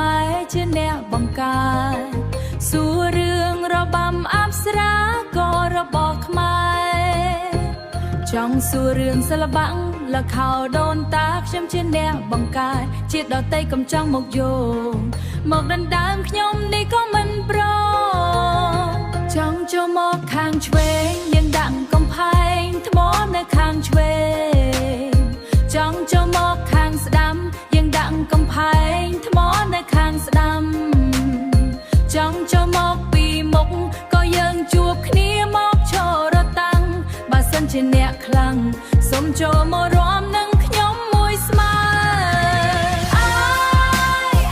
ខ្មែរជាអ្នកបង្កើតសួររឿងរបាំអប្សរាក៏របស់ខ្មែរចង់សួររឿងសិល្បៈលខោដូនតាខ្ញុំជាអ្នកបង្កើតជាតិដតីកំចង់មកយោមកដណ្ដើមខ្ញុំនេះក៏មិនប្រចង់ចូលមកខាងឆ្វេងយើងដាក់កំផែងថ្មនៅខាងឆ្វេងចង់ចូលមកខាងស្ដាំយើងដាក់កំផែងថ្មនៅខាងស្ដាំចង់ចូលមកពីមុខក៏យើងជួបគ្នាមកឈរតាំងបើសិនជាអ្នកខ្លាំងសូមចូលមករួមនឹងខ្ញុំមួយស្មើ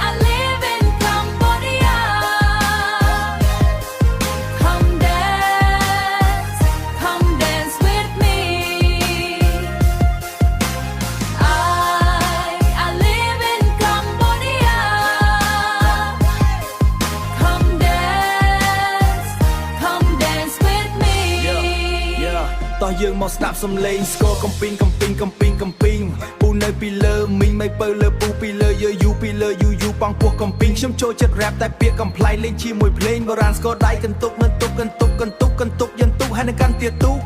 I live in Cambodia Come dance with me I live in Cambodia Come dance with me តោះយើងមកស្ដាប់សំឡេងស្គរកំពីងពូនៅពីលើមីងមិនបើលើពូពីលើយូពីលើយូប៉ងពោះកំពីងខ្ញុំចូលចិត្ត rap តែពាក្យកំ pl ៃលេងជាមួយភ្លេងបុរាណស្គរដៃកន្ទុកមិនទុកកន្ទុកយើងទុកហើយនឹងកាន់ទៀតទុក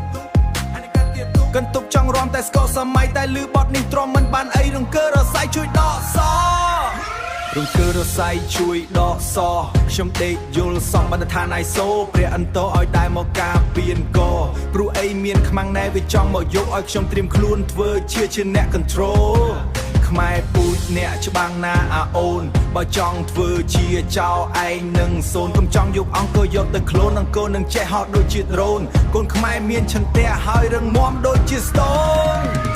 កន្ទុកចង់រាំតែស្គរសម័យតែលឺបទនេះទ្រាំមិនបានអីរង្គើរស័យជួយដកសរង្គើរស័យជួយដកសខ្ញុំដេកយល់សងបណ្ឌដ្ឋានឯសូព្រះអន្តរឲ្យតែមកការពៀនកព្រោះអីមានខ្មាំងណែវាចង់មកយកឲ្យខ្ញុំត្រៀមខ្លួនធ្វើជាអ្នក control ខ្មែរពូជអ្នកច្បាំងណាអាអូនបើចង់ធ្វើជាចៅឯងនឹងសូនកុំចង់យកអង្គយកទៅខ្លួនអង្គនឹងចេះហោតដូចជាដ្រូនកូនខ្មែរមានឆន្ទៈហើយរឹងមាំដូចជាស្ទង